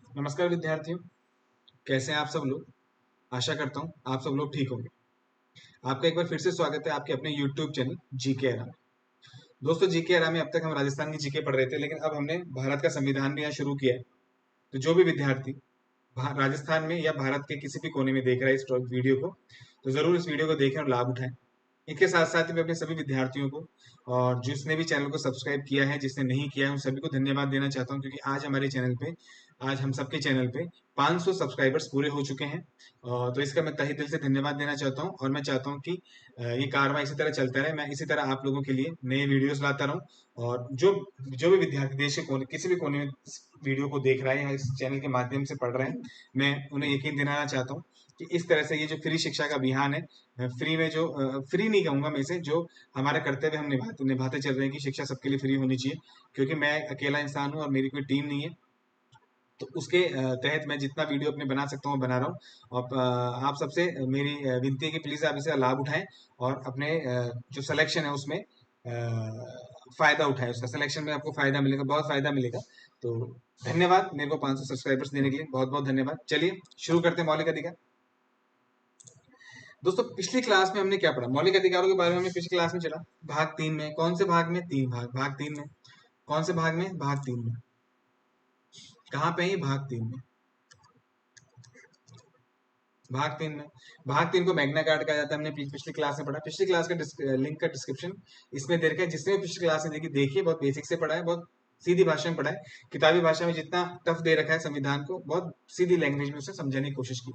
नमस्कार विद्यार्थियों, कैसे हैं आप सब लोग। आशा करता हूँ आप सब लोग ठीक होंगे। आपका एक बार फिर से स्वागत है आपके अपने YouTube चैनल जीके एरा में। दोस्तों, जीके एरा में अब तक हम राजस्थान की जीके पढ़ रहे थे, लेकिन अब हमने भारत का संविधान भी यहाँ शुरू किया है। तो जो भी विद्यार्थी राजस्थान में या भारत के किसी भी कोने में देख रहा है इस वीडियो को, तो जरूर इस वीडियो को देखें और लाभ उठाएं। इसके साथ साथ मैं अपने सभी विद्यार्थियों को और जिसने भी चैनल को सब्सक्राइब किया है, जिसने नहीं किया है, उन सभी को धन्यवाद देना चाहता हूं, क्योंकि आज हमारे चैनल पे, आज हम सबके चैनल पे 500 सब्सक्राइबर्स पूरे हो चुके हैं। तो इसका मैं तहे दिल से धन्यवाद देना चाहता हूं और मैं चाहता हूं कि ये कारवां इसी तरह चलता रहे। मैं इसी तरह आप लोगों के लिए नए वीडियोस लाता रहूं, और जो जो भी विद्यार्थी देश के कोने, किसी भी कोने में इस वीडियो को देख रहा है या इस चैनल के माध्यम से पढ़ रहे हैं, मैं उन्हें यकीन दिलाना चाहता हूँ कि इस तरह से ये जो फ्री शिक्षा का अभियान है, फ्री में जो फ्री नहीं कहूंगा मैं इसे, जो हमारा कर्तव्य हम निभाते निभाते चल रहे हैं कि शिक्षा सबके लिए फ्री होनी चाहिए। क्योंकि मैं अकेला इंसान हूं और मेरी कोई टीम नहीं है, तो उसके तहत मैं जितना वीडियो अपने बना सकता हूँ बना रहा हूँ। और आप सबसे मेरी विनती है कि प्लीज आप इसका लाभ उठाएं और अपने जो सिलेक्शन है उसमें फायदा उठाएं। उसका सिलेक्शन में आपको फायदा मिलेगा, बहुत फायदा मिलेगा। तो धन्यवाद मेरे को 500 सब्सक्राइबर्स देने के लिए, बहुत बहुत धन्यवाद। चलिए शुरू करते हैं मौलिक अधिकार। दोस्तों, पिछली क्लास में हमने क्या पढ़ा? मौलिक अधिकारों के बारे में हमने पिछली क्लास में चला भाग 3 में। कौन से भाग में? तीन भाग। भाग 3 में कौन से भाग में? भाग 3 में। कहाँ पे है ये? भाग 3 में। भाग 3 में। भाग 3 को मैग्ना कार्टा कहा जाता है। हमने पिछली क्लास में पढ़ा। पिछली क्लास का लिंक का डिस्क्रिप्शन इसमें दे रखा है। जिसने भी पिछली क्लास में देखिए, बहुत बेसिक से पढ़ा है, बहुत सीधी भाषा में पढ़ा है। किताबी भाषा में जितना टफ दे रखा है संविधान को, बहुत सीधी लैंग्वेज में उसे समझाने की कोशिश की।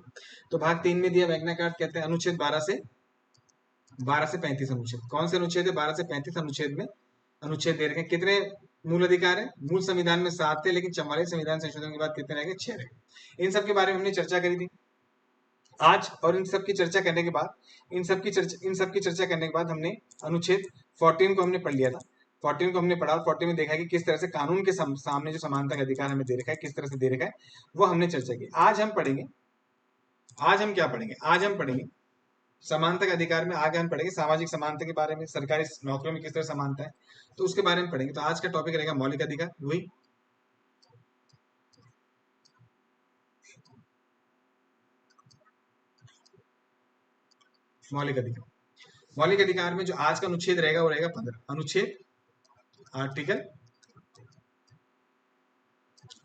तो भाग 3 में दिया मैग्ना कार्टा, कहते हैं अनुच्छेद 12 से 35 अनुच्छेद। कौन से अनुच्छेद है? 12 से 35 अनुच्छेद में अनुच्छेद दे रखे हैं। कितने मूल अधिकार है? मूल संविधान में 7 थे, लेकिन 44 संविधान संशोधन के बाद कितने रह गए? 6 रह गए। इन सब के बारे में हमने चर्चा करी थी आज। और इन सब की चर्चा करने के बाद, इन सब की चर्चा करने के बाद हमने अनुच्छेद 14 को हमने पढ़ लिया था। 14 को हमने पढ़ा और 14 में देखा है कि किस तरह से कानून के सामने जो समानता का अधिकार हमें दे रखा है, किस तरह से दे रखा है, वो हमने चर्चा की। आज हम पढ़ेंगे, आज हम क्या पढ़ेंगे? आज हम पढ़ेंगे समानता के अधिकार में। आगे हम पढ़ेंगे सामाजिक समानता के बारे में, सरकारी नौकरियों में किस तरह समानता है, तो उसके बारे में पढ़ेंगे। तो आज का टॉपिक रहेगा मौलिक अधिकार। वही मौलिक अधिकार। मौलिक अधिकार में जो आज का अनुच्छेद रहेगा वो रहेगा 15। अनुच्छेद, आर्टिकल,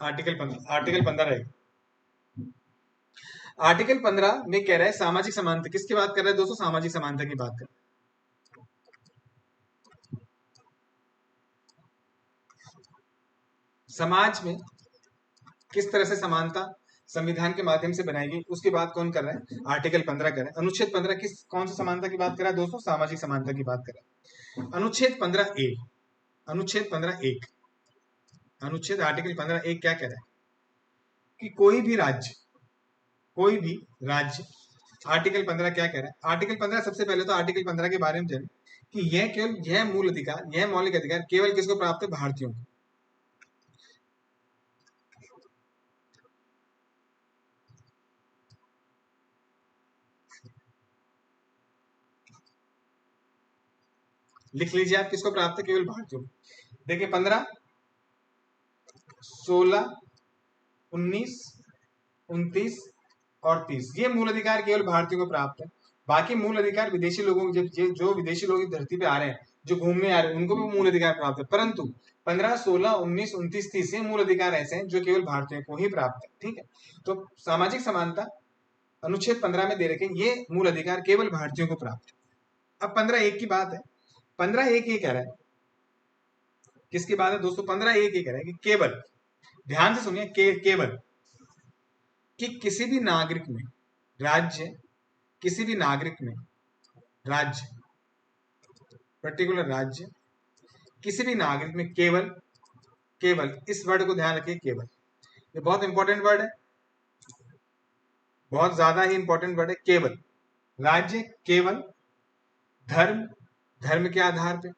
आर्टिकल 15 रहेगा। आर्टिकल 15 में कह रहा है सामाजिक समानता। किसकी बात कर रहा है दोस्तों? सामाजिक समानता की बात कर रहा है। समाज में किस तरह से समानता संविधान के माध्यम से बनाएगी, उसकी बात कौन कर रहा है? आर्टिकल 15 कर रहा है। अनुच्छेद 15 किस कौन सी समानता की बात कर रहा है दोस्तों? सामाजिक समानता की बात कर रहा है। अनुच्छेद 15 ए, अनुच्छेद 15 एक, अनुच्छेद आर्टिकल 15 एक क्या कह रहा है? कि कोई भी राज्य, आर्टिकल 15 क्या कह रहा है? आर्टिकल 15 सबसे पहले तो आर्टिकल 15 के बारे में जाने कि यह मूल अधिकार, यह मौलिक अधिकार केवल किसको प्राप्त है? भारतीयों को। लिख लीजिए आप, किसको प्राप्त है? केवल भारतीयों को। देखिए 15, 16, 19, 29 और 30, ये मूल अधिकार केवल भारतीयों को प्राप्त है। बाकी मूल अधिकार विदेशी लोगों को, जो विदेशी लोग इस धरती पे आ रहे हैं, जो घूमने आ रहे हैं, उनको भी मूल अधिकार प्राप्त है। परंतु 15, 16, 19, 29, 30 ये मूल अधिकार ऐसे हैं जो केवल भारतीयों को ही प्राप्त है। ठीक है, तो सामाजिक समानता अनुच्छेद 15 में दे रखे ये मूल अधिकार केवल भारतीयों को प्राप्त है। अब 15 एक की बात है। 15 एक ये कह रहा है, किसकी बात है दोस्तों? 15 एक ये कह रहा है कि केवल, ध्यान से सुनिए, केवल कि किसी भी नागरिक में राज्य, किसी भी नागरिक में राज्य, पर्टिकुलर राज्य, किसी भी नागरिक में केवल, केवल इस वर्ड को ध्यान रखिए, केवल, ये बहुत इंपॉर्टेंट वर्ड है, बहुत ज्यादा ही इंपॉर्टेंट वर्ड है। केवल राज्य, केवल धर्म, धर्म के आधार पे,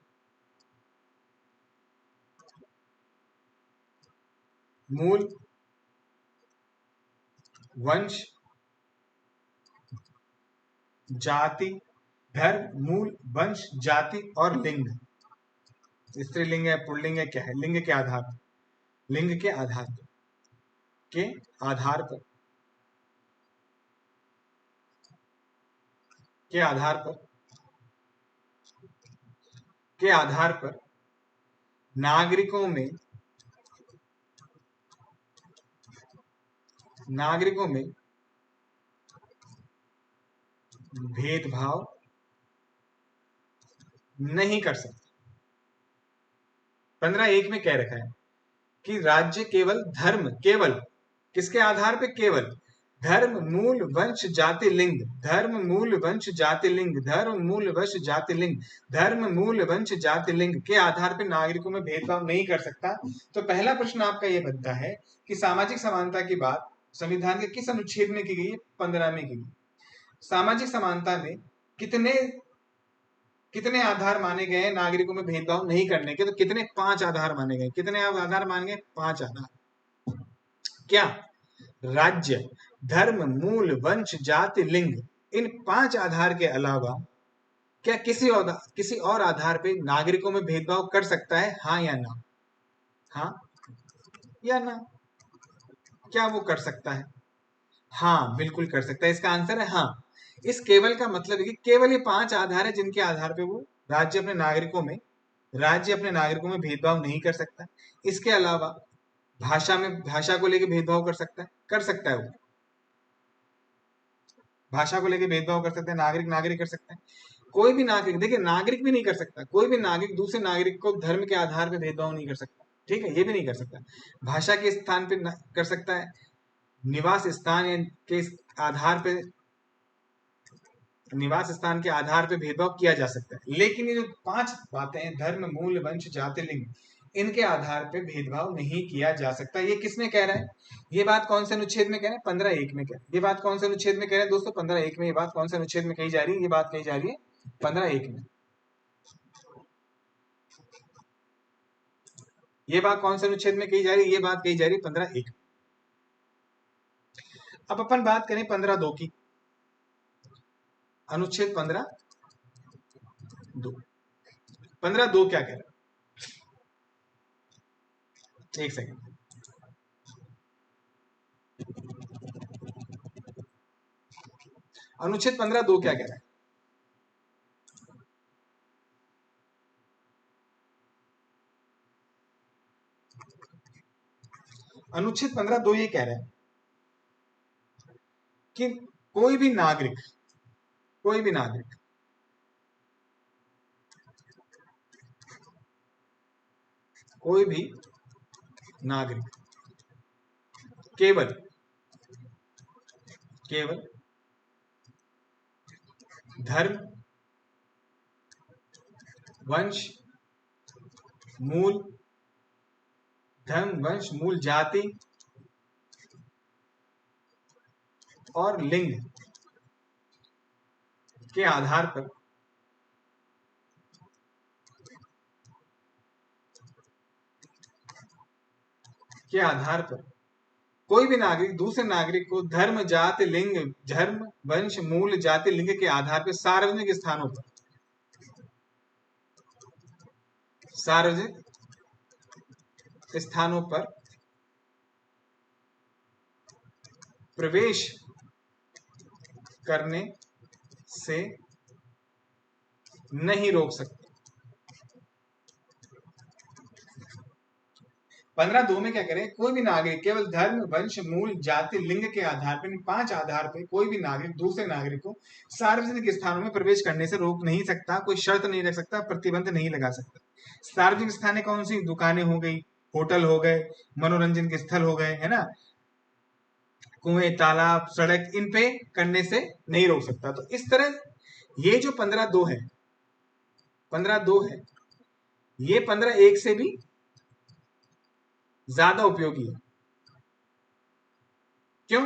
मूल, वंश, जाति, धर्म, मूल, वंश, जाति और लिंग। स्त्रीलिंग है, पुल्लिंग है, क्या है? लिंग के आधार पर, लिंग के आधार पर। के आधार पर के आधार पर के आधार पर नागरिकों में भेदभाव नहीं कर सकते। 15(1) में कह रखा है कि राज्य केवल किसके आधार पे? केवल धर्म, मूल, वंश, जाति, लिंग, धर्म, मूल, वंश, जाति, लिंग, धर्म, मूल, वंश, जाति, लिंग, धर्म, मूल, वंश, जाति, लिंग के आधार पर नागरिकों में भेदभाव नहीं कर सकता। तो पहला प्रश्न आपका यह बनता है कि सामाजिक समानता की बात संविधान के किस अनुच्छेद में की गई है? 15 में की गई। सामाजिक समानता में कितने कितने आधार माने गए हैं नागरिकों में भेदभाव नहीं करने के? तो कितने? 5 आधार माने गए। कितने आधार माने गए? 5 आधार। क्या? राज्य, धर्म, मूल, वंश, जाति, लिंग, इन 5 आधार के अलावा क्या किसी और आधार पे नागरिकों में भेदभाव कर सकता है? हाँ या ना? हाँ या ना? क्या वो कर सकता है? हाँ, बिल्कुल कर सकता है। इसका आंसर है हाँ। इस केवल का मतलब है कि केवल ये 5 आधार है जिनके आधार पे वो राज्य अपने नागरिकों में भेदभाव नहीं कर सकता। इसके अलावा भाषा को लेकर भेदभाव कर सकता है वो। भाषा को लेकर भेदभाव कर सकते हैं, नागरिक कर सकते हैं। कोई भी नागरिक, देखिए नागरिक भी नहीं कर सकता, कोई भी नागरिक दूसरे नागरिक को धर्म के आधार पर भेदभाव नहीं कर सकता। ठीक है, ये भी नहीं कर सकता। भाषा के स्थान पे कर सकता है, निवास स्थान के आधार पे भेदभाव किया जा सकता है। लेकिन ये जो 5 बातें हैं, धर्म, मूल, वंश, जाति, लिंग, इनके आधार पे भेदभाव नहीं किया जा सकता। ये किसमें कह रहा है? ये बात कौन से अनुच्छेद में कह रहे हैं? 15(1) में कह रहे हैं। ये बात कौन से अनुच्छेद में कह रहे हैं दोस्तों? 15(1) में। ये बात कौन से अनुच्छेद में कही जा रही है? ये बात कही जा रही है 15(1) में। ये बात कौन से अनुच्छेद में कही जा रही है? ये बात कही जा रही है 15(1). अब अपन बात करें 15(2) की। अनुच्छेद 15(2) 15(2) क्या कह रहा है? एक सेकंड। अनुच्छेद 15(2) क्या कह रहा है? अनुच्छेद 15(2) ये कह रहा है कि कोई भी नागरिक कोई भी नागरिक कोई भी नागरिक केवल केवल धर्म, वंश, मूल जाति और लिंग के आधार पर कोई भी नागरिक दूसरे नागरिक को धर्म, जाति, लिंग, धर्म, वंश, मूल, जाति, लिंग के आधार पर सार्वजनिक स्थानों पर प्रवेश करने से नहीं रोक सकते। 15(2) में क्या करें? कोई भी नागरिक केवल धर्म, वंश, मूल, जाति, लिंग के आधार पर, 5 आधार पर कोई भी नागरिक दूसरे नागरिक को सार्वजनिक स्थानों में प्रवेश करने से रोक नहीं सकता, कोई शर्त नहीं रख सकता, प्रतिबंध नहीं लगा सकता। सार्वजनिक स्थानें कौन सी? दुकानें हो गई, होटल हो गए, मनोरंजन के स्थल हो गए, है ना, कुएं, तालाब, सड़क, इन पे करने से नहीं रोक सकता। तो इस तरह ये जो 15(2) है, ये 15(1) से भी ज्यादा उपयोगी है। क्यों?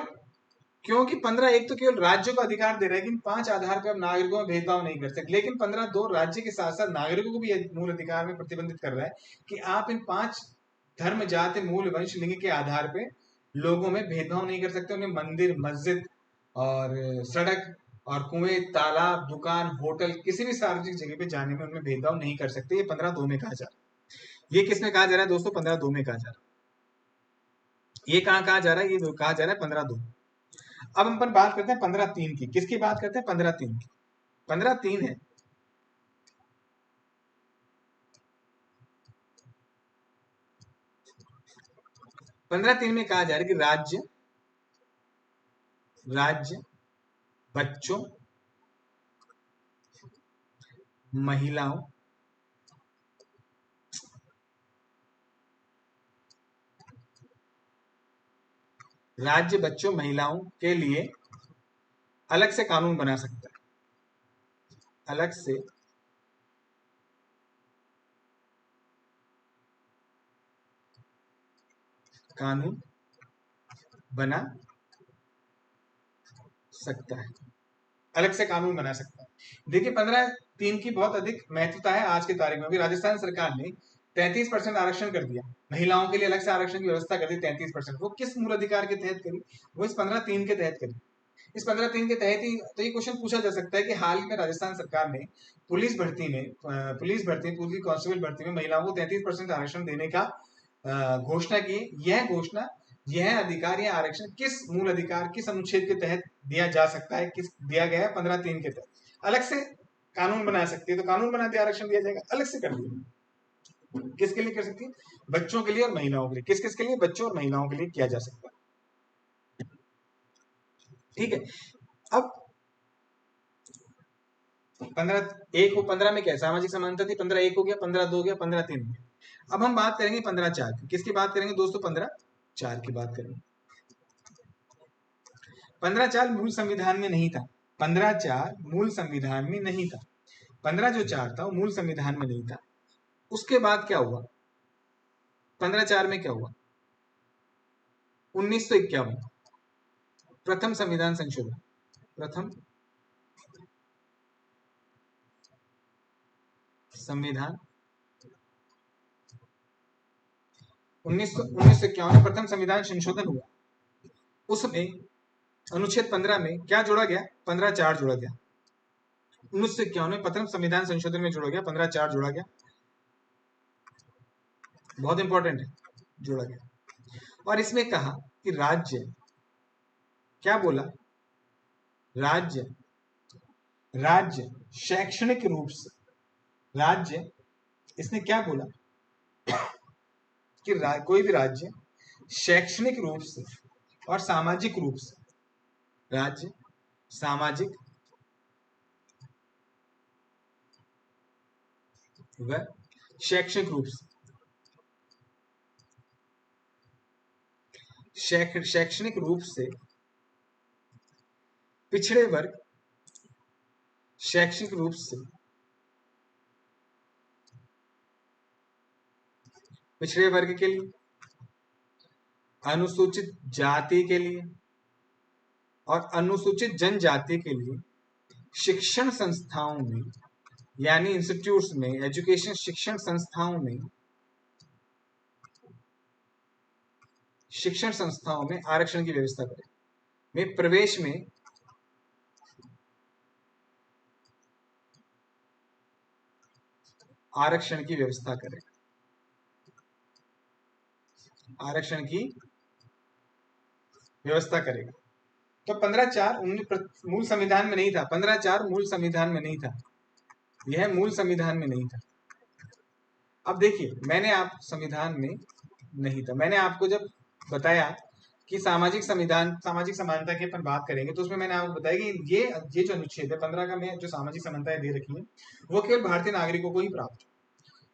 क्योंकि 15(1) तो केवल राज्यों को अधिकार दे रहा है कि इन 5 आधार पर नागरिकों में भेदभाव नहीं कर सकते। लेकिन 15(2) राज्य के साथ साथ नागरिकों को भी मूल अधिकार में प्रतिबंधित कर रहा है कि आप इन 5 धर्म, जाति, मूल, वंश, लिंग के आधार पर लोगों में भेदभाव नहीं कर सकते। उन्हें मंदिर, मस्जिद और सड़क और कुएं, तालाब, दुकान, होटल, किसी भी सार्वजनिक जगह पे जाने में उनमें भेदभाव नहीं कर सकते। ये 15(2) में कहा जा रहा है। ये किसमें कहा जा रहा है दोस्तों? 15(2) में कहा जा रहा है। ये कहाँ जा रहा है, ये कहा जा रहा है 15/2। अब हम पर बात करते हैं 15/3 की। किसकी बात करते हैं? 15/3 की। 15/3 है 15/3 में कहा जा रहा है कि राज्य बच्चों, महिलाओं, राज्य बच्चों महिलाओं के लिए अलग से कानून बना सकता है। अलग से कानून बना सकता है। अलग से कानून बना सकता है। देखिए 15/3 की बहुत अधिक महत्वता है आज की तारीख में। राजस्थान सरकार ने 33% आरक्षण कर दिया, महिलाओं के लिए अलग से आरक्षण की व्यवस्था कर दी 33%। वो किस मूल अधिकार के तहत करी? वो इस 15/3 के तहत करी। इस 15/3 के तहत ही तो ये क्वेश्चन पूछा जा सकता है कि हाल में राजस्थान सरकार ने पुलिस भर्ती में पुलिस कांस्टेबल भर्ती में महिलाओं को 33% आरक्षण देने का घोषणा की। यह घोषणा, यह अधिकार या आरक्षण किस मूल अधिकार, किस अनुच्छेद के तहत दिया जा सकता है? किस दिया गया है? 15/3 के तहत। अलग से कानून बना सकती है, तो कानून बनाते आरक्षण दिया जाएगा। अलग से कर दिया, किसके लिए कर सकती है? बच्चों के लिए और महिलाओं के लिए। किस किस के लिए? बच्चों और महिलाओं के लिए किया जा सकता है। ठीक है। अब 15 में क्या है? सामाजिक समानता थी। 15/1 हो गया, 15/2 हो गया, 15/3 हो गया। अब हम बात करेंगे 15/4 की। किसकी बात करेंगे दोस्तों? 15/4 की बात करेंगे। 15/4 मूल संविधान में नहीं था। 15/4 मूल संविधान में नहीं था। 15 जो 4 था वो मूल संविधान में नहीं था। उसके बाद क्या हुआ? 15/4 में क्या हुआ? 1951 प्रथम संविधान संशोधन। प्रथम संविधान 1951 में प्रथम संविधान संशोधन हुआ। उसमें अनुच्छेद 15 में क्या जोड़ा गया? 15/4 जोड़ा गया। 1951 में प्रथम संविधान संशोधन में जोड़ा गया, 15/4 जोड़ा गया। बहुत इंपॉर्टेंट है, जोड़ा गया। और इसमें कहा कि राज्य, क्या बोला? राज्य राज्य शैक्षणिक रूप से, राज्य, इसने क्या बोला कि कोई भी राज्य शैक्षणिक रूप से और सामाजिक रूप से, राज्य सामाजिक व शैक्षणिक रूप से, शैक्षणिक रूप से पिछड़े वर्ग, शैक्षणिक रूप से पिछड़े वर्ग के लिए, अनुसूचित जाति के लिए और अनुसूचित जनजाति के लिए शिक्षण संस्थाओं में, यानी इंस्टीट्यूट्स में, एजुकेशन शिक्षण संस्थाओं में, शिक्षण संस्थाओं में आरक्षण की व्यवस्था करें। में प्रवेश में आरक्षण की व्यवस्था करें। आरक्षण की व्यवस्था करेगा। तो 15/4 मूल संविधान में नहीं था। 15/4 मूल संविधान में नहीं था। यह मूल संविधान में नहीं था। अब देखिए, मैंने आप संविधान में नहीं था, मैंने आपको जब बताया कि सामाजिक संविधान, सामाजिक समानता की अपन बात करेंगे, तो उसमें मैंने आपको बताया कि ये जो अनुच्छेद है 15 का, में जो सामाजिक समानताएं दे रखी है वो केवल भारतीय नागरिकों को ही प्राप्त है।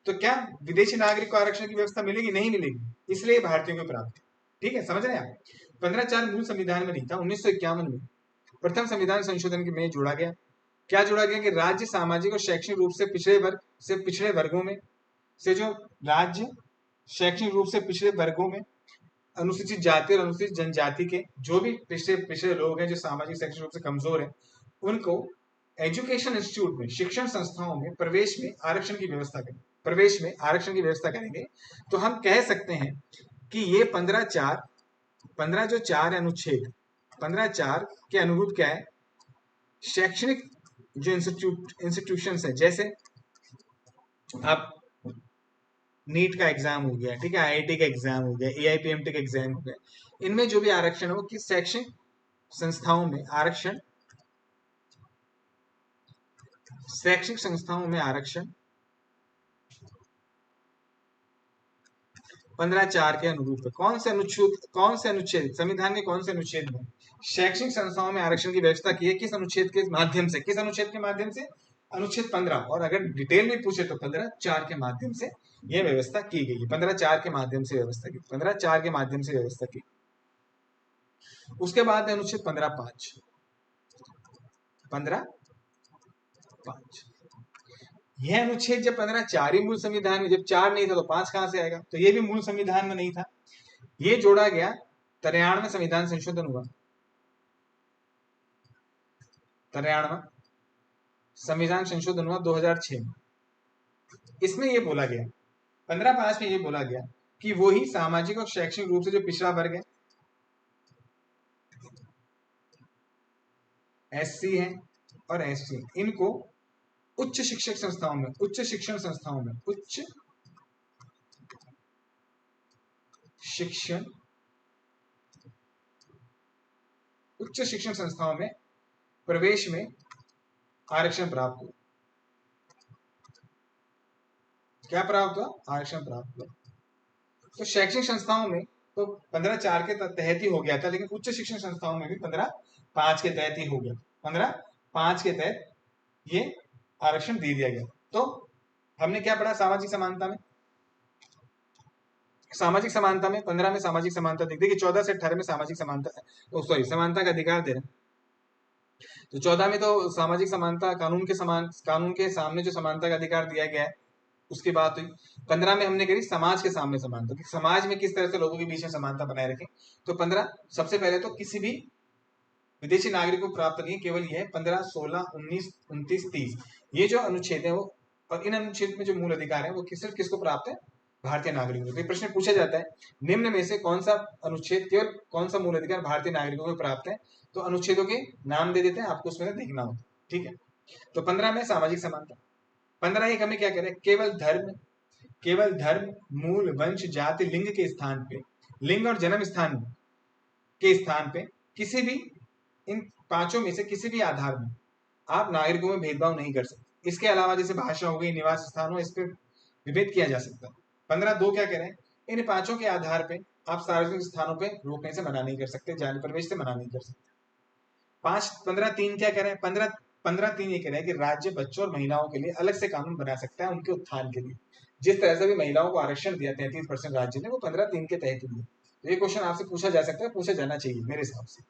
तो क्या विदेशी नागरिक को आरक्षण की व्यवस्था मिलेगी? नहीं मिलेगी, इसलिए भारतीयों को प्राप्त है। ठीक है, समझ रहे हैं आप? 15/4 मूल संविधान में नहीं था। 1951 में प्रथम संविधान संशोधन में जोड़ा गया। क्या जोड़ा गया? कि राज्य सामाजिक और शैक्षणिक रूप से पिछड़े वर्गों में से, जो राज्य शैक्षणिक रूप से पिछड़े वर्गों में, अनुसूचित जाति और अनुसूचित जनजाति के जो भी पिछड़े पिछड़े लोग हैं, जो सामाजिक शैक्षणिक रूप से कमजोर हैं, उनको एजुकेशन इंस्टीट्यूट में, शिक्षण संस्थाओं में प्रवेश में आरक्षण की व्यवस्था करें। प्रवेश में आरक्षण की व्यवस्था करेंगे। तो हम कह सकते हैं कि ये 15 जो 4 अनुच्छेद 15/4 के अनुरूप क्या है? शैक्षणिक जो इंस्टीट्यूशंस है, जैसे आप नीट का एग्जाम हो गया, ठीक है, आईआईटी का एग्जाम हो गया, एआईपीएमटी का एग्जाम हो गया, इनमें जो भी आरक्षण है वो किस शैक्षणिक संस्थाओं में आरक्षण, शैक्षिक संस्थाओं में आरक्षण 15(4) के अनुरूप है। कौन से अनुच्छेद संविधान के कौन से अनुच्छेद में शैक्षणिक संस्थाओं में आरक्षण की व्यवस्था की है? किस अनुच्छेद के माध्यम से? किस अनुच्छेद के माध्यम से? अनुच्छेद 15, और अगर डिटेल में पूछे तो 15(4) के माध्यम से यह व्यवस्था की गई है। 15(4) के माध्यम से व्यवस्था की, 15(4) के माध्यम से व्यवस्था की। उसके बाद है अनुच्छेद 15(5). 15(5) यह अनुच्छेद जब 15(4) ही मूल संविधान में, जब 4 नहीं था तो 5 कहां से आएगा? तो ये भी मूल संविधान में नहीं था, ये जोड़ा गया 93 में संविधान संशोधन हुआ। 93 संविधान संशोधन हुआ 2006 में। इसमें यह बोला गया, 15(5) में यह बोला गया कि वो ही सामाजिक और शैक्षणिक रूप से जो पिछड़ा वर्ग है, एससी है और एसटी, इनको उच्च शिक्षक संस्थाओं में, उच्च शिक्षण संस्थाओं में, उच्च शिक्षण, उच्च शिक्षण संस्थाओं में प्रवेश में आरक्षण प्राप्त हुआ। क्या प्राप्त हुआ? आरक्षण प्राप्त हुआ। तो शैक्षणिक संस्थाओं में तो 15(4) के तहत ही हो गया था, लेकिन उच्च शिक्षण संस्थाओं में भी 15(5) के तहत ही हो गया। 15(5) के तहत ये आरक्षण दे दिया गया। तो हमने क्या पढ़ा सामाजिक समानता में? सामाजिक समानता में 15 में सामाजिक समानता देखिए, 14 से 18 में सामाजिक समानता, सॉरी, समानता का अधिकार दे रहे हैं। तो 14 में तो सामाजिक समानता, कानून के सामने जो समानता का अधिकार दिया गया है उसकी बात हुई। 15 में हमने करी समाज के सामने समानता, कि समाज में किस तरह से लोगों के बीच में समानता बनाए रखें। तो 15 सबसे पहले तो किसी भी विदेशी नागरिक को प्राप्त नहीं, केवल यह 15, 16, 19, 29, 30 ये जो अनुच्छेद है वो, और इन अनुच्छेद में जो मूल अधिकार है वो सिर्फ किसको प्राप्त है? भारतीय नागरिकों को। प्रश्न पूछा जाता है निम्न में से कौन सा अनुच्छेद, केवल कौन सा मूल अधिकार भारतीय नागरिकों को प्राप्त है? तो अनुच्छेदों के नाम दे देते हैं, आपको उसमें देखना होता है, ठीक है। तो 15 में सामाजिक समानता। 15(1) हमें क्या करें? केवल धर्म, मूल, वंश, जाति, लिंग के स्थान पे, लिंग और जन्म स्थान के स्थान पे किसी भी इन पांचों में से किसी भी आधार में आप नागरिकों में भेदभाव नहीं कर सकते। इसके अलावा जैसे भाषा हो गई, निवास स्थान हो, इस पर विभेद किया जा सकता है। 15(2) क्या कह रहे हैं? इन पांचों के आधार पे आप सार्वजनिक स्थानों पे रोकने से मना नहीं कर सकते, जाने प्रवेश से मना नहीं कर सकते। 15(3) क्या कह रहे हैं? 15(3) ये कह रहे हैं कि राज्य बच्चों और महिलाओं के लिए अलग से कानून बना सकता है उनके उत्थान के लिए। जिस तरह से भी महिलाओं को आरक्षण दिया 33% राज्य ने, वो 15(3) के तहत ही दिया। तो ये क्वेश्चन आपसे पूछा जा सकता है, पूछा जाना चाहिए मेरे हिसाब से।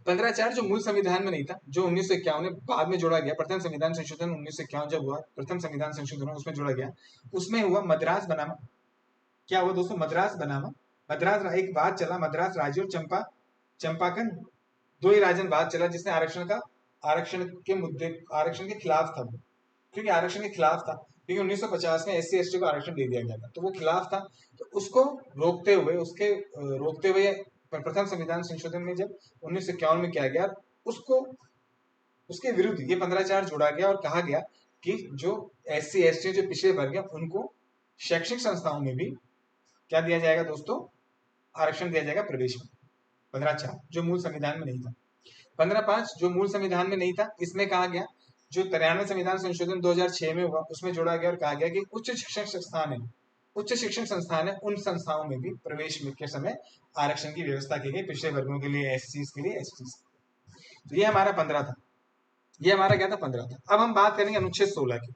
15(4) जो मूल संविधान में नहीं था, जो 1951 में बाद में जोड़ा गया, प्रथम संविधान संशोधन 1951 जब हुआ, प्रथम संविधान संशोधन उसमें जोड़ा गया, उसमें हुआ मद्रास बनामा। क्या हुआ दोस्तों? मद्रास बनामा। मद्रास एक बात चला, मद्रास राज्य और चंपाकन, दो ही राज्य बात चला जिसने आरक्षण के खिलाफ था, क्योंकि आरक्षण के खिलाफ था, क्योंकि 1950 में एससी एसटी को आरक्षण दे दिया गया था, तो वो खिलाफ था। तो उसको रोकते हुए प्रथम संविधान संशोधन में जब 1951 में किया गया, उसको उसके विरुद्ध ये 15(4) जोड़ा गया और कहा गया कि जो एससी एसटी जो पिछड़े वर्ग है उनको शैक्षणिक संस्थाओं में भी क्या दिया जाएगा दोस्तों? आरक्षण दिया जाएगा प्रवेश में। 15(4) जो मूल संविधान में नहीं था। 15(5) जो मूल संविधान में नहीं था, इसमें कहा गया, जो 93 संविधान संशोधन 2006 में हुआ उसमें जोड़ा गया और कहा गया कि उच्च शिक्षण संस्थान है, उन संस्थाओं में भी प्रवेश के समय आरक्षण की व्यवस्था की गई, पिछड़े वर्गों के लिए, एससी के लिए, एसटी। तो ये हमारा 15 था, ये हमारा क्या था? 15 था। अब हम बात करेंगे अनुच्छेद 16 की।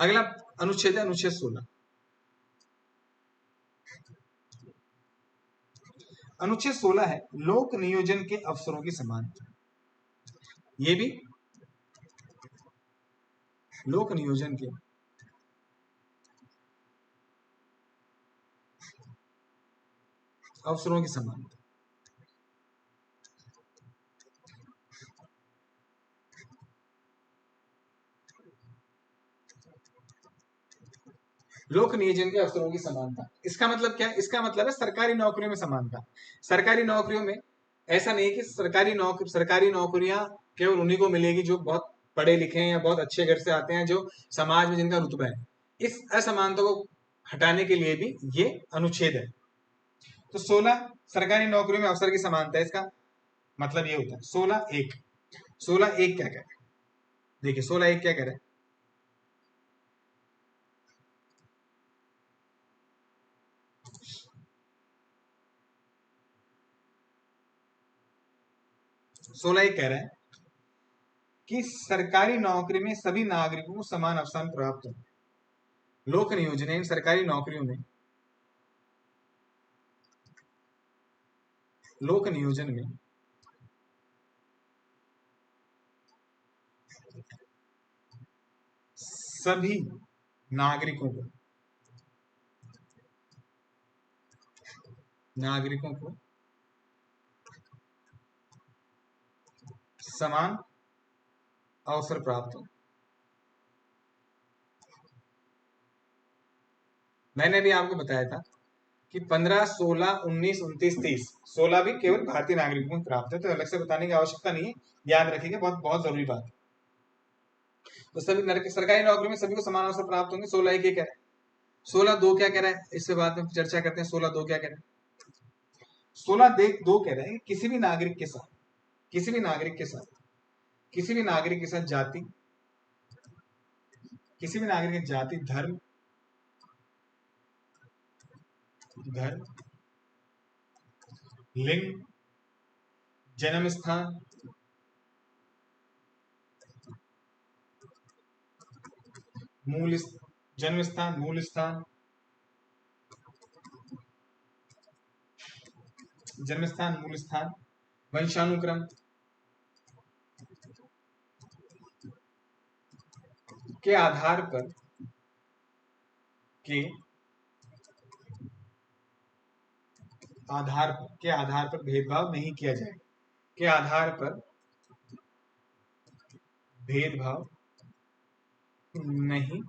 अगला अनुच्छेद है अनुच्छेद 16। अनुच्छेद 16 है लोक नियोजन के अवसरों की समानता। ये भी लोक नियोजन के अवसरों की समानता। लोक नियोजन के अवसरों की समानता, इसका मतलब क्या? इसका मतलब है सरकारी नौकरियों में समानता। सरकारी नौकरियों में ऐसा नहीं कि सरकारी नौकरियां केवल उन्हीं को मिलेगी जो बहुत पढ़े लिखे हैं या बहुत अच्छे घर से आते हैं, जो समाज में जिनका रुतबा है। इस असमानता को हटाने के लिए भी ये अनुच्छेद है। तो 16 सरकारी नौकरियों में अवसर की समानता है, इसका मतलब ये होता है। 16(1), 16(1) क्या कह रहा है? देखिए 16(1) क्या कह रहा है? सोलह एक कह रहा है कि सरकारी नौकरी में सभी नागरिकों को समान अवसर प्राप्त हो। लोक नियोजन है, इन सरकारी नौकरियों में, लोक नियोजन में सभी नागरिकों को, नागरिकों को समान अवसर प्राप्त हो। मैंने भी आपको बताया था कि 15, 16, 19, 29, 30, 16 भी केवल भारतीय नागरिकों को प्राप्त है, तो अलग से बताने की आवश्यकता नहीं है, याद रखिएगा, बहुत बहुत जरूरी बात है। तो सभी सरकारी नौकरी में सभी को समान अवसर प्राप्त होंगे। 16(1) कह रहा है। 16(2) क्या कह रहा है, इससे बाद में चर्चा करते हैं। 16(2) क्या कह रहा है? 16(2) कह रहा है कि किसी भी नागरिक के साथ, किसी भी नागरिक के साथ, किसी भी नागरिक के साथ जाति, किसी भी नागरिक की जाति, धर्म, धर्म, लिंग, जन्म स्थान, मूल, जन्म स्थान, मूल स्थान, जन्म स्थान, मूल स्थान, वंशानुक्रम के आधार पर, के आधार पर भेदभाव नहीं किया जाएगा, के आधार पर भेदभाव नहीं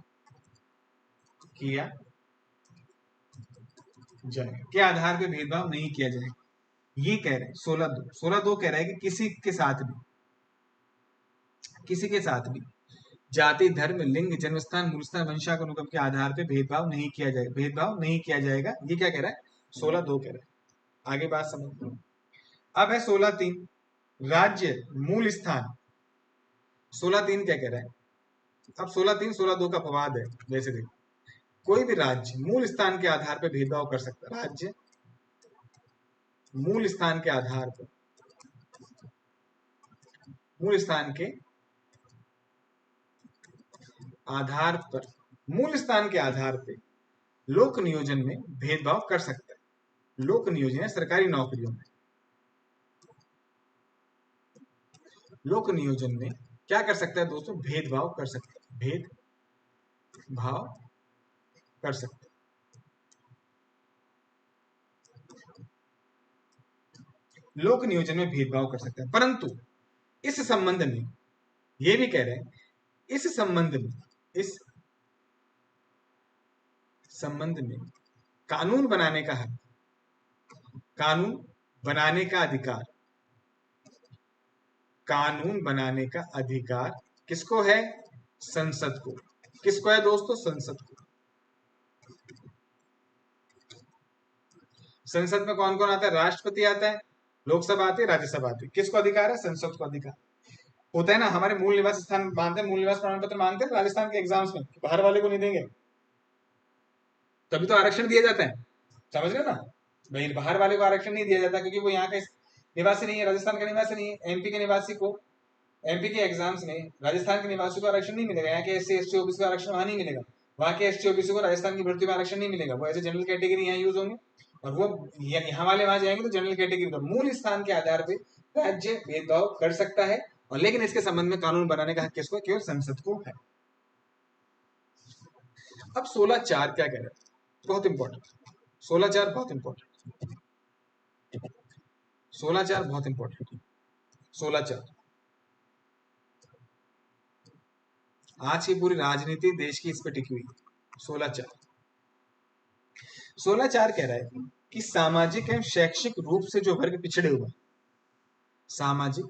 किया जाएगा, के आधार पर भेदभाव नहीं किया जाएगा, ये कह रहे हैं 16(2). 16(2) कह रहा है कि किसी के साथ भी जाति, धर्म, लिंग, जन्मस्थान, मूलस्थान, वंशानुक्रम के आधार पर भेदभाव नहीं किया जाएगा, भेदभाव नहीं किया जाएगा, ये क्या कह रहा है? 16(2) कह रहा है। आगे बात समझ। अब है 16(3), राज्य, मूल स्थान। 16(3) क्या कह रहा है? अब 16(3), 16(2) का अपवाद है। जैसे देखो, कोई भी राज्य मूल स्थान के आधार पर भेदभाव कर सकता है। राज्य मूल स्थान के आधार पर, मूल स्थान के आधार पर, मूल स्थान के आधार पर लोक नियोजन में भेदभाव कर सकता है। लोक नियोजन है सरकारी नौकरियों में, लोक नियोजन में क्या कर सकता है दोस्तों? भेदभाव कर सकता है, भेदभाव कर सकता है। लोक नियोजन में भेदभाव कर सकता है, परंतु इस संबंध में ये भी कह रहे हैं, इस संबंध में, इस संबंध में कानून बनाने का हक, कानून बनाने का अधिकार, कानून बनाने का अधिकार किसको है? संसद को। किसको है दोस्तों? संसद को। संसद में कौन कौन आता है? राष्ट्रपति आता है, लोकसभा आती है, राज्यसभा आती है। किसको अधिकार है? संसद को अधिकार होता है ना। हमारे मूल निवास स्थान मांगते हैं, मूल निवास प्रमाण पत्र मांगते हैं राजस्थान के एग्जाम्स में, बाहर वाले को नहीं देंगे, तभी तो आरक्षण दिया जाता है, समझ रहे हो ना भाई? बाहर वाले को आरक्षण नहीं दिया जाता क्योंकि वो यहाँ का निवासी नहीं है, राजस्थान का निवासी नहीं है। एमपी के निवासी को, एमपी के एग्जाम्स में राजस्थान के निवासी को आरक्षण नहीं मिलेगा। यहाँ के एससी एसटी ओबीसी को आरक्षण वहां नहीं मिलेगा, वहाँ के एसटी ओबीसी को राजस्थान की भर्ती में आरक्षण नहीं मिलेगा। वो एज ए जनरल कैटेगरी यहाँ यूज होंगे, और वो यहाँ वाले वहां जाएंगे तो जनरल कैटेगरी। तो मूल स्थान के आधार पर राज्य भेदभाव कर सकता है, और लेकिन इसके संबंध में कानून बनाने का हक किसको? केवल संसद को है। अब 16(4) क्या कह रहा है? बहुत इंपॉर्टेंट। 16(4) बहुत इंपॉर्टेंट, 16(4) बहुत इंपॉर्टेंट। 16(4) आज की पूरी राजनीति देश की इस पे टिकी हुई। 16(4), 16(4) कह रहा है कि सामाजिक एवं शैक्षिक रूप से जो वर्ग पिछड़े हुए, सामाजिक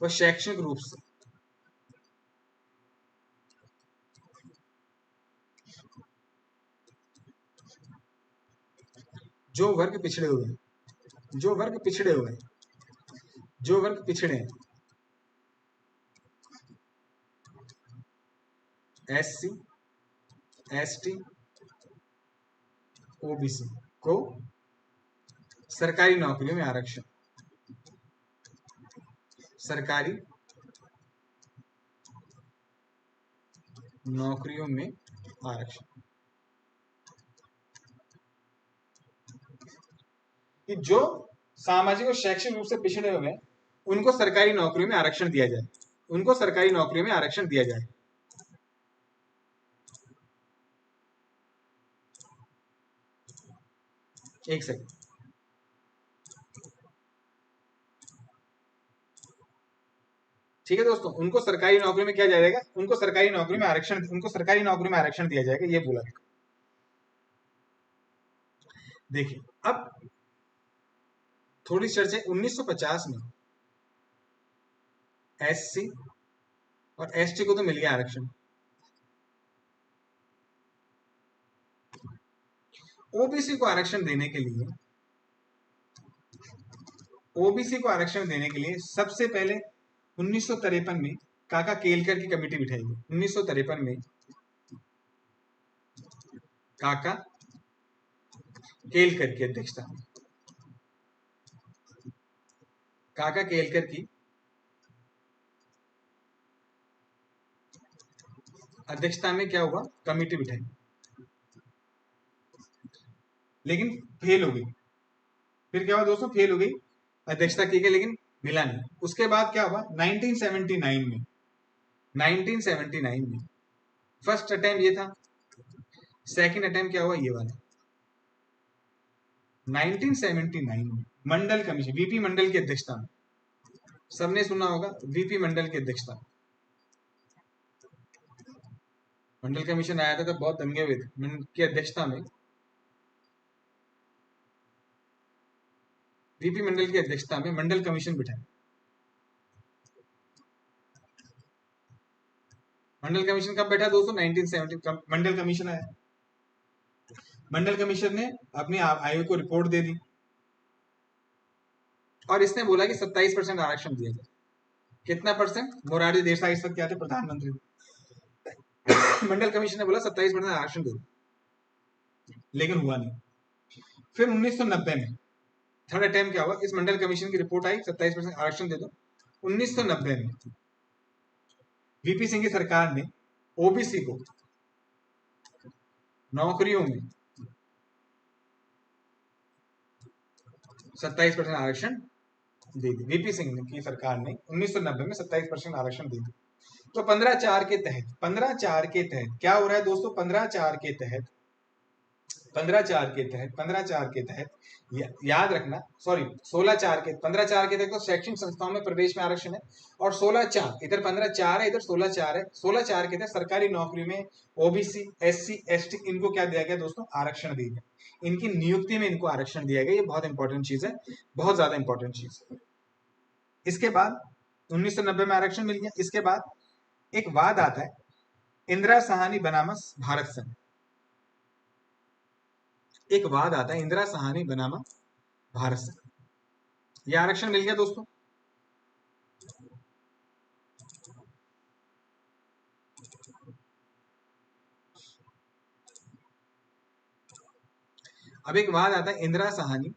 व शैक्षणिक रूप से जो वर्ग पिछड़े हुए हैं, जो वर्ग पिछड़े हुए हैं, जो वर्ग पिछड़े हैं, SC, ST, OBC को सरकारी नौकरियों में आरक्षण, सरकारी नौकरियों में आरक्षण, कि जो सामाजिक और शैक्षणिक रूप से पिछड़े हुए हैं उनको सरकारी नौकरियों में आरक्षण दिया जाए, उनको सरकारी नौकरियों में आरक्षण दिया जाए। एक सेकंड, ठीक है दोस्तों, उनको सरकारी नौकरी में क्या जाएगा, उनको सरकारी नौकरी में आरक्षण, उनको सरकारी नौकरी में आरक्षण दिया जाएगा, ये बोला। देखिए अब थोड़ी चर्चा, 1950 में SC और ST को तो मिल गया आरक्षण, OBC को आरक्षण देने के लिए, OBC को आरक्षण देने के लिए सबसे पहले 1953 में काका केलकर की कमेटी बिठाई गई। 1953 में काका केलकर की अध्यक्षता में, काका केलकर की अध्यक्षता में क्या हुआ, कमेटी बिठाई, लेकिन फेल हो गई। फिर क्या हुआ दोस्तों, फेल हो गई, अध्यक्षता की गई लेकिन मिला नहीं। उसके बाद क्या हुआ, 1979 में, 1979 में फर्स्ट अटेम्प्ट ये था, सेकंड अटेम्प्ट क्या हुआ, ये वाला 1979 में मंडल कमीशन, VP मंडल की अध्यक्षता में, सबने सुना होगा VP मंडल की अध्यक्षता में मंडल कमीशन आया था, तब बहुत दंगे हुए थे। की अध्यक्षता में, VP मंडल की अध्यक्षता में मंडल कमीशन बिठाया। मंडल कमीशन कब बैठा दोस्तों, 1970 मंडल कमीशन आया। मंडल कमीशन ने अपनी आयोग को रिपोर्ट दे दी और इसने बोला कि 27% आरक्षण दिया जाए। कितना परसेंट, मोरारजी देसाई इस वक्त क्या थे, प्रधानमंत्री। मंडल कमीशन ने बोला 27% आरक्षण दे दो, लेकिन हुआ नहीं। फिर 1990 में थर्ड अटेम्प्ट क्या हुआ, इस मंडल कमीशन की रिपोर्ट आई 27% आरक्षण दे दो। 1990 में VP सिंह की सरकार ने OBC को नौकरियों में 27% आरक्षण दे दी। VP सिंह की सरकार ने 1990 में 27% आरक्षण दे दी। तो 15/4 के तहत, 15/4 के तहत क्या हो रहा है दोस्तों, 15/4 के तहत, 15/4 के तहत, 15/4 के तहत याद रखना, सॉरी 16/4 के, 15/4 के तहत तो शैक्षणिक संस्थाओं में प्रवेश में आरक्षण है, और 16/4 इधर 15/4 है, इधर 16/4 है। 16/4 के तहत सरकारी नौकरी में OBC, SC, ST इनको क्या दिया गया दोस्तों, आरक्षण दिया गया। इनकी नियुक्ति में इनको आरक्षण दिया गया। ये बहुत इंपॉर्टेंट चीज है, बहुत ज्यादा इंपॉर्टेंट चीज है। इसके बाद 1990 में आरक्षण मिल गया। इसके बाद एक वाद आता है, इंदिरा साहनी बनामस भारत संघ, एक वाद आता है, इंदिरा साहनी बनामा भारत संघ, यह आरक्षण मिल गया दोस्तों। अब एक वाद आता है, इंदिरा साहनी,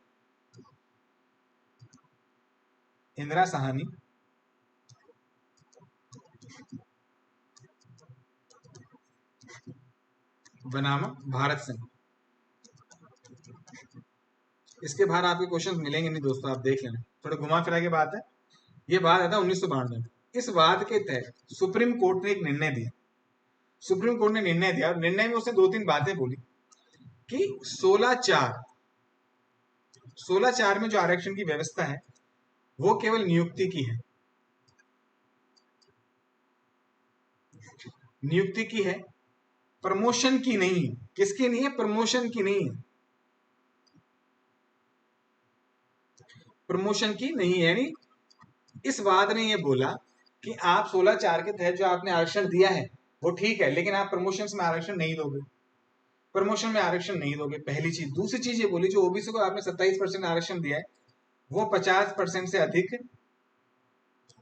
इंदिरा साहनी बनाम भारत संघ। इसके बाहर आपके क्वेश्चन मिलेंगे नहीं दोस्तों, आप देख लेना, थोड़ा घुमा फिरा के बात है। ये बात आता है 1992 में। इस वाद के तहत सुप्रीम कोर्ट ने एक निर्णय दिया, सुप्रीम कोर्ट ने निर्णय दिया, और निर्णय में उसने 2-3 बातें बोली कि 16/4 में जो आरक्षण की व्यवस्था है वो केवल नियुक्ति की है, नियुक्ति की है, प्रमोशन की नहीं है। किसकी नहीं है, प्रमोशन की नहीं है, प्रमोशन की नहीं है, यानी इस वाद ने ये बोला कि आप 16(4) के तहत जो आपने आरक्षण दिया है वो ठीक है, लेकिन आप प्रमोशन में आरक्षण नहीं दोगे, प्रमोशन में आरक्षण नहीं दोगे, पहली चीज। दूसरी चीज ये बोली, जो ओबीसी को आपने 27% आरक्षण दिया है वो 50% से अधिक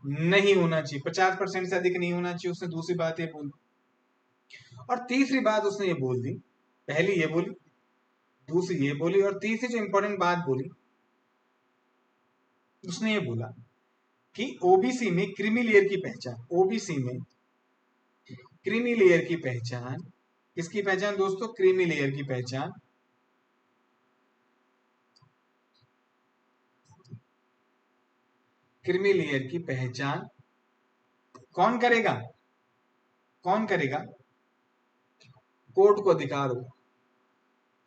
नहीं होना चाहिए, 50% से अधिक नहीं होना चाहिए, उसने दूसरी बात ये बोली। और तीसरी बात उसने ये बोल दी, पहली ये बोली, दूसरी ये बोली, और तीसरी जो इंपॉर्टेंट बात बोली उसने ये बोला कि ओबीसी में क्रीमी लेयर की पहचान, ओबीसी में क्रीमी लेयर की पहचान, किसकी पहचान दोस्तों? क्रीमी लेयर की पहचान क्रीमी लेयर की पहचान कौन करेगा? कौन करेगा? कोर्ट को अधिकार होगा,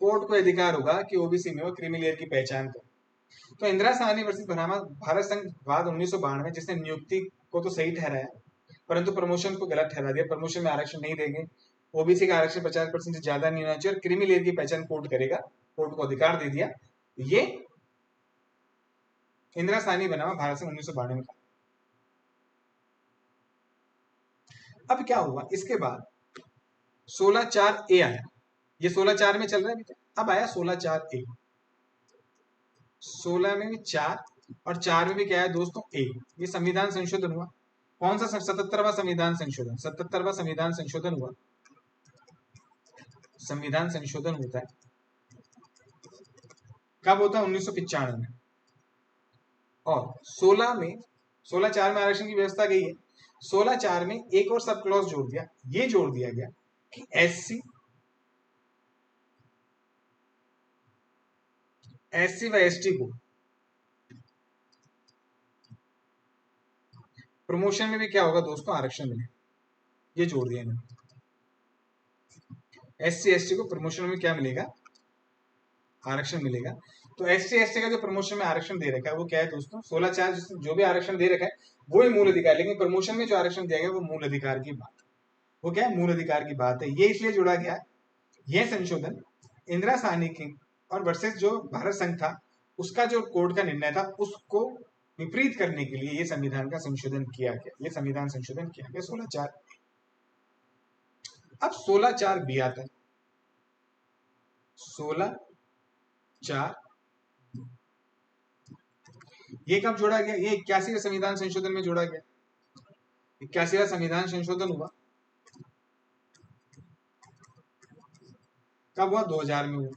कोर्ट को अधिकार होगा कि ओबीसी में वो क्रीमी लेयर की पहचान करे। तो इंदिरा साहनी वर्सेस भरामा भारत संघ वाद 1992, जिसने नियुक्ति को तो सही ठहराया परंतु प्रमोशन को गलत ठहरा दिया, प्रमोशन में आरक्षण नहीं देंगे, ओबीसी का आरक्षण 50% से ज्यादा नहीं होना चाहिए और क्रीमी लेयर की पहचान कोर्ट करेगा, कोर्ट को अधिकार दे दिया। ये इंदिरा साहनी बनामा भारत संघ 1992 में। अब क्या हुआ इसके बाद? 16(4)(a) आया, ये 16(4) में चल रहा है, अब आया 16(4)(a), 16 में भी 4 और 4 में भी क्या है दोस्तों? ए। ये संविधान संशोधन हुआ। कौन सा? 77वां संविधान संशोधन, 77वां संविधान संशोधन हुआ। संविधान संशोधन होता है कब होता है? 1995 में। और 16 में आरक्षण की व्यवस्था गई है, 16(4) में एक और सब क्लॉज जोड़ दिया, ये जोड़ दिया गया कि एससी व एसटी को प्रमोशन में भी क्या होगा दोस्तों? आरक्षण मिलेगा, ये जोड़ दिया इन्होंने। एससी एसटी को प्रमोशन में क्या मिलेगा? आरक्षण मिलेगा। तो एससी एसटी का जो प्रमोशन में आरक्षण दे रखा है वो क्या है दोस्तों? 16(4) जो भी आरक्षण दे रखा है वो ही मूल अधिकार, लेकिन प्रमोशन में जो आरक्षण दिया गया वो मूल अधिकार की बात, वो क्या है? मूल अधिकार की बात है। ये इसलिए जोड़ा गया, यह संशोधन इंदिरा साहनी की और वर्सेस जो भारत संघ था उसका जो कोर्ट का निर्णय था उसको विपरीत करने के लिए ये संविधान का संशोधन किया गया, ये संविधान संशोधन किया गया 16(4). अब 16(4)(b) आता है, 16(4) ये कब जोड़ा गया? ये 81वें संविधान संशोधन में जोड़ा गया, 81वां संविधान संशोधन हुआ कब हुआ? 2000 में हुआ।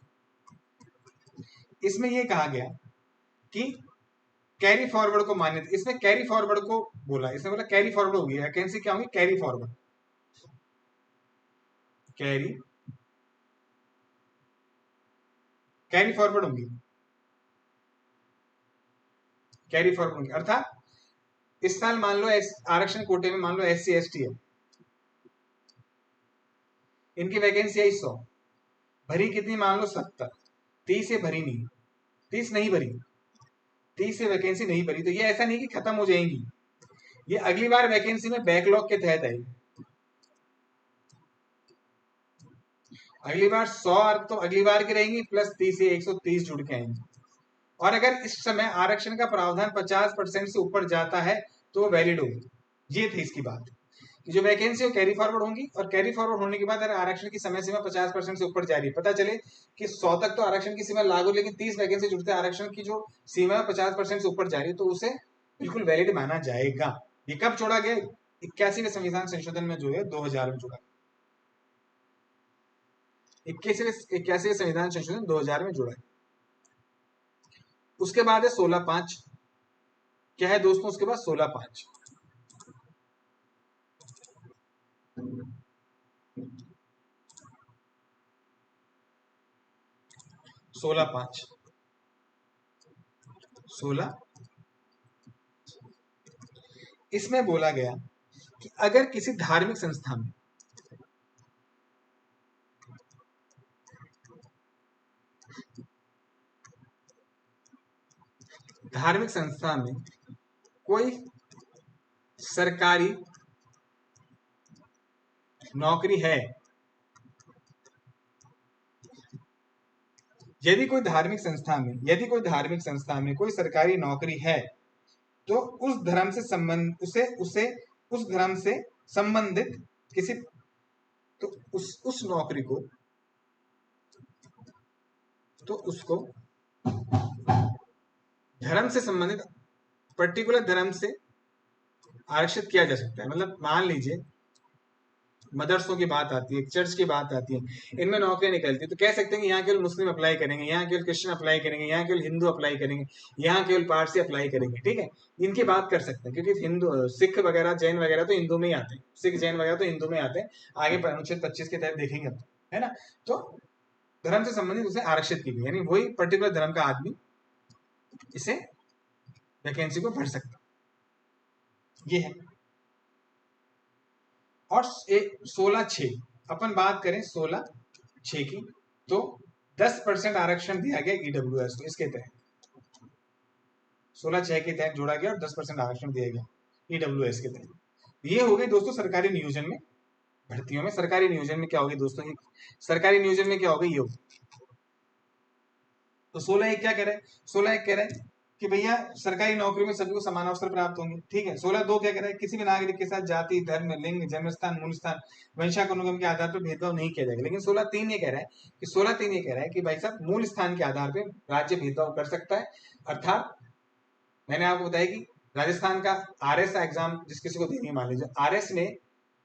इसमें यह कहा गया कि कैरी फॉरवर्ड को मान्यता, इसमें कैरी फॉरवर्ड को बोला, इसने बोला कैरी फॉरवर्ड होगी, वैकेंसी क्या होगी? कैरी फॉरवर्ड, कैरी फॉरवर्ड होगी, कैरी फॉरवर्ड होगी। अर्थात इस साल मान लो आरक्षण कोटे में मान लो एससी एसटी है, इनकी वैकेंसी आई 100, भरी कितनी? मान लो 70, 30 से भरी नहीं, 30 नहीं भरी, 30 से वैकेंसी नहीं भरी, तो ये ऐसा नहीं कि खत्म हो जाएंगी, ये अगली बार वैकेंसी में बैकलॉग के तहत आएगी। अगली बार 100 तो अगली बार की रहेंगी प्लस 30 से 130 जुड़ के आएंगी। और अगर इस समय आरक्षण का प्रावधान 50% से ऊपर जाता है तो वो वैलिड होगी। ये थी इसकी बात कि जो वैकेंसी वो कैरी फॉरवर्ड होंगी, और कैरी फॉरवर्ड होने के बाद अगर आरक्षण की समय सीमा 50% से ऊपर जा रही है, पता चले कि 100 तक तो आरक्षण की सीमा लागू, लेकिन 30 वैकेंसी जुड़ते आरक्षण की जो सीमा 50% से ऊपर जा रही है, तो उसे बिल्कुल वैलिड माना जाएगा। ये कब जोड़ा गया? 81वें संविधान संशोधन में जो है 2000 में जोड़ा, 81वें संविधान संशोधन 2000 में जोड़ा। उसके बाद है 16(5). क्या है दोस्तों उसके बाद? 16(5). 16(5), 16, इसमें बोला गया कि अगर किसी धार्मिक संस्था में कोई सरकारी नौकरी है, यदि कोई धार्मिक संस्था में कोई सरकारी नौकरी है तो उस धर्म से संबंध उसे उसे उस धर्म से संबंधित किसी तो उस नौकरी को तो उसको धर्म से संबंधित पर्टिकुलर धर्म से आरक्षित किया जा सकता है। मतलब मान लीजिए मदरसों की बात आती है, चर्च की बात आती है, इनमें नौकरियां निकलती है, तो कह सकते हैं कि यहाँ केवल मुस्लिम अप्लाई करेंगे, यहाँ केवल क्रिश्चियन अप्लाई करेंगे, यहाँ केवल हिंदू अप्लाई करेंगे, यहाँ केवल पारसी अप्लाई करेंगे। ठीक है, इनकी बात कर सकते हैं क्योंकि हिंदू सिख वगैरह जैन वगैरह तो हिंदू में ही आते हैं, सिख जैन वगैरह तो हिंदू में आते हैं। आगे अनुच्छेद 25 के तहत देखेंगे अब, है ना। तो धर्म से संबंधित उसे आरक्षित की गई, यानी वही पर्टिकुलर धर्म का आदमी इसे वैकेंसी को भर सकता, ये है। और 16/6 अपन बात करें 16/6 की, तो 10% आरक्षण दिया गया ईडब्ल्यूएस को, इसके तहत 16/6 के तहत जोड़ा गया और 10% आरक्षण दिया गया ईडब्ल्यूएस के तहत। ये हो गई दोस्तों सरकारी नियोजन में, भर्तियों में। सरकारी नियोजन में क्या होगी दोस्तों, सरकारी नियोजन में क्या होगा, ये होगा। तो 16/1 क्या कह रहा है, 16/1 कह रहा है कि भैया सरकारी नौकरी में सभी को समान अवसर प्राप्त होंगे। ठीक है, 16/2 क्या कह रहा है, किसी भी नागरिक के साथ जाति, धर्म, लिंग, जन्म स्थान, मूल स्थान, वंशानुगम के आधार पर भेदभाव नहीं किया जाएगा। लेकिन 16/3 ये कह रहा है कि 16/3 ये कह रहा है कि भाई साहब मूल स्थान के आधार पर राज्य भेदभाव कर सकता है। अर्थात मैंने आपको बताया कि राजस्थान का RS का एग्जाम जिस किसी को देनी है, मान लीजिए RS में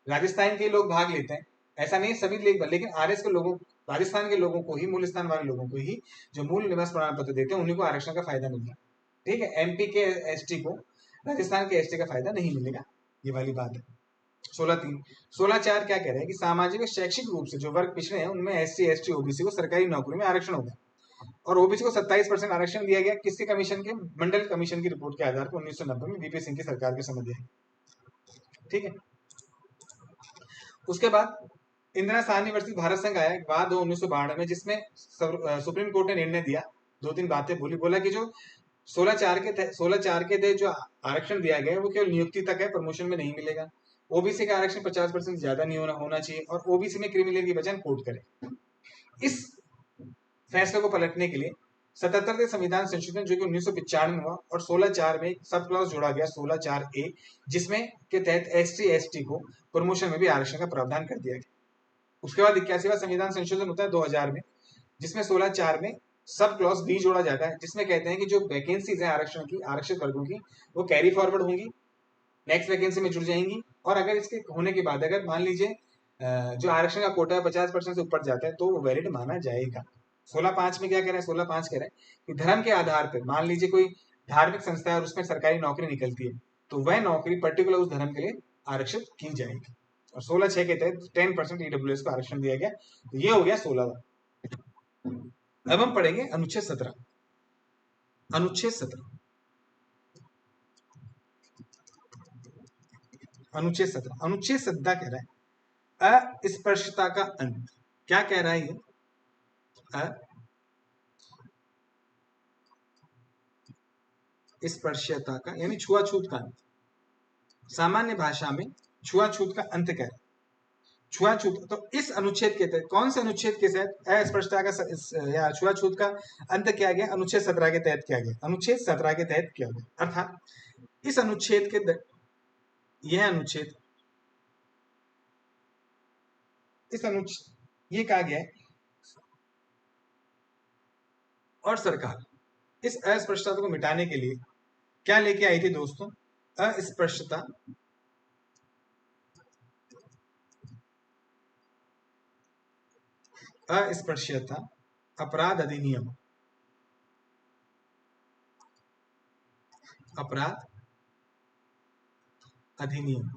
राजस्थान के लोग भाग लेते हैं, ऐसा नहीं सभी लेकिन RS के लोगों, राजस्थान के लोगों को ही, मूल स्थान वाले लोगों को ही, जो मूल निवास प्रमाण पत्र देते हैं, उन्हीं को आरक्षण का फायदा मिलता है। ठीक है, MP के ST को राजस्थान के ST का फायदा नहीं मिलेगा, ये वाली बात है। 16/3 16/4 क्या कह रहे हैं कि सामाजिक व शैक्षिक रूप से जो वर्ग पिछड़े हैं उनमें SC ST OBC को सरकारी नौकरी में आरक्षण होगा। और OBC को 27% आरक्षण दिया गया, किसके कमीशन के, मंडल कमीशन की रिपोर्ट के आधार पर 1990 में VP सिंह की सरकार के समय दिया। ठीक है, उसके बाद इंदिरा साहनी वर्सेस भारत संघ आया, बाद 1992 में, जिसमें सुप्रीम कोर्ट ने निर्णय दिया, 2-3 बातें बोला कि जो 16/4 के तहत जो आरक्षण दिया गया है वो केवल नियुक्ति तक है, प्रमोशन में नहीं मिलेगा। ओबीसी का आरक्षण 50% ज्यादा नहीं होना चाहिए, और ओबीसी में क्रिमिनल की बजाय कोर्ट करे। इस फैसले को पलटने के लिए 77वें संविधान संशोधन जो कि 1995 में हुआ, और 16/4 में सब क्लॉज जोड़ा गया, 16/4A, जिसमें के तहत SC ST को प्रमोशन में भी आरक्षण का प्रावधान कर दिया गया। उसके बाद 81वां संविधान संशोधन होता है 2000 में, जिसमें 16/4 में सब क्लॉज B जोड़ा जाता है, जिसमें कहते हैं कि जो वैकेंसीज है आरक्षण की, आरक्षित वर्गों की, वो कैरी फॉरवर्ड होंगी, नेक्स्ट वैकेंसी में जुड़ जाएंगी। और अगर इसके होने के बाद अगर मान लीजिए जो आरक्षण का कोटा 50% से ऊपर जाता है तो वो वैलिड माना जाएगा। 16/5 में क्या कह रहा है, 16/5 कह रहा है कि धर्म के आधार पर मान लीजिए कोई धार्मिक संस्था है और उसमें सरकारी नौकरी निकलती है, तो वह नौकरी पर्टिकुलर उस धर्म के लिए आरक्षित की जाएगी। और 16/6 के तहत 10% ईडब्ल्यूएस को आरक्षण दिया गया। तो ये हो गया 16वां। अब हम पढ़ेंगे अनुच्छेद 17। अनुच्छेद 17 अनुच्छेद 17 अनुच्छेद 17 कह रहा है अस्पृश्यता का अंत। क्या कह रहा है ये, अस्पृश्यता का यानी छुआछूत का अंत। सामान्य भाषा में छुआछूत का अंत कह रहा है। छुआछूत, तो इस अनुच्छेद के तहत, कौन से अनुच्छेद के तहत अस्पृश्यता का या छुआछूत का अंत किया गया, अनुच्छेद 17 के तहत किया गया, अनुच्छेद 17 के तहत किया गया। अर्थात इस अनुच्छेद के यह अनुच्छेद, इस अनुच्छेद ये कहा गया है, और सरकार इस अस्पृश्यता को मिटाने के लिए क्या लेके आई थी दोस्तों, अस्पृश्यता अस्पृश्यता अपराध अधिनियम, अपराध अधिनियम,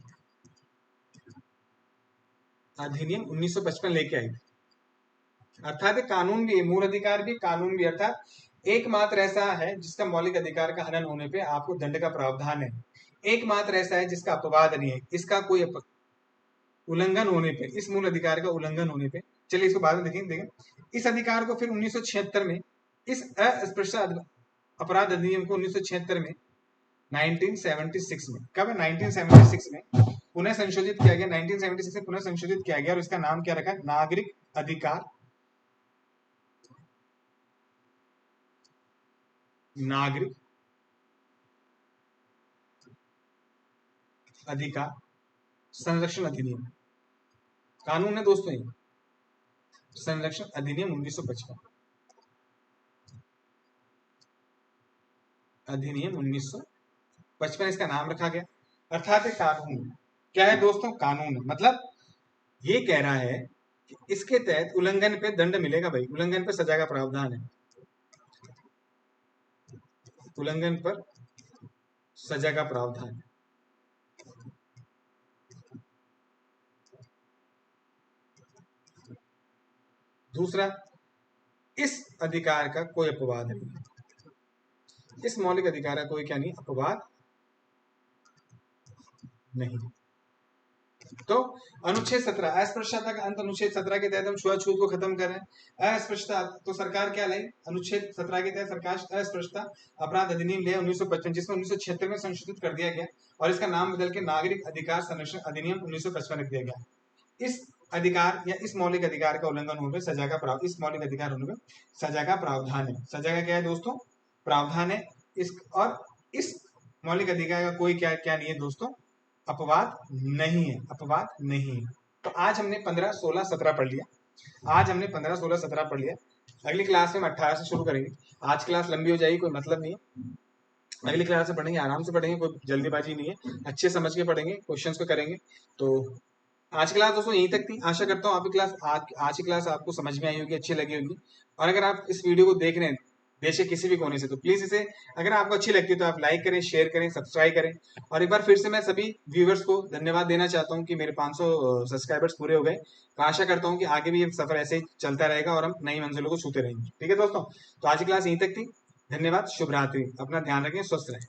अधिनियम 1955 लेके आई। अर्थात कानून भी, मूल अधिकार भी, कानून भी। अर्थात एकमात्र ऐसा है जिसका मौलिक अधिकार का हनन होने पे आपको दंड का प्रावधान है, एकमात्र ऐसा है जिसका अपवाद नहीं है, इसका कोई उल्लंघन होने पे, इस मूल अधिकार का उल्लंघन होने पे, चलिए इसको बाद में देखेंगे। इस अधिकार को फिर 1976 में, इस अस्पृश्यता अपराध अधिनियम को 1976 में, 1976 में, कब है 1976 में पुनः संशोधित किया गया, 1976 में पुनः संशोधित किया गया, और इसका नाम क्या रखा, नागरिक अधिकार, नागरिक अधिकार संरक्षण अधिनियम, कानून है दोस्तों ये, संरक्षण अधिनियम 1955, अधिनियम 1955 इसका नाम रखा गया। अर्थात एक कानून क्या है दोस्तों, कानून है, मतलब ये कह रहा है कि इसके तहत उल्लंघन पे दंड मिलेगा भाई, उल्लंघन पे सजा का प्रावधान है, उल्लंघन पर सजा का प्रावधान है। दूसरा, इस अधिकार का कोई अपवाद नहीं, इस मौलिक अधिकार का कोई क्या नहीं, अपवाद नहीं। तो अनुच्छेद 17 अस्पृश्यता का अंत, अनुच्छेद 17 के तहत हम छुआछूत को खत्म कर रहे हैं। अस्पृश्यता तो सरकार क्या लाई, अनुच्छेद 17 के तहत सरकार अस्पृश्यता अपराध अधिनियम ले 1955, जिसमें 1976 में संशोधित कर दिया गया और इसका नाम बदल के नागरिक अधिकार संरक्षण अधिनियम 1955 रख दिया गया। इस अधिकार या इस मौलिक अधिकार का उल्लंघन होने पर सजा का प्रावधान, इस मौलिक अधिकार होने पर सजा का प्रावधान है। सजा का क्या है दोस्तों, प्रावधान है। इस और इस मौलिक अधिकार का कोई क्या क्या नहीं है दोस्तों, अपवाद नहीं है, अपवाद नहीं है। तो आज हमने 15, 16, 17 पढ़ लिया, आज हमने 15, 16, 17 पढ़ लिया। अगली क्लास में हम 18 से शुरू करेंगे। आज क्लास लंबी हो जाएगी, कोई मतलब नहीं है, अगली क्लास से पढ़ेंगे, आराम से पढ़ेंगे, कोई जल्दीबाजी नहीं है, अच्छे समझ के पढ़ेंगे, क्वेश्चंस को करेंगे। तो आज की क्लास दोस्तों यहीं तक थी। आशा करता हूँ आपकी क्लास आज की क्लास आपको समझ में आई होगी, अच्छी लगी होगी। और अगर आप इस वीडियो को देख रहे हैं देश के किसी भी कोने से, तो प्लीज इसे, अगर आपको अच्छी लगती है तो आप लाइक करें, शेयर करें, सब्सक्राइब करें। और एक बार फिर से मैं सभी व्यूवर्स को धन्यवाद देना चाहता हूँ कि मेरे 500 सब्सक्राइबर्स पूरे हो गए। तो आशा करता हूँ कि आगे भी ये सफर ऐसे ही चलता रहेगा और हम नई मंजिलों को छूते रहेंगे। ठीक है दोस्तों, तो आज की क्लास यहीं तक थी। धन्यवाद, शुभ रात्रि, अपना ध्यान रखें, स्वस्थ रहें।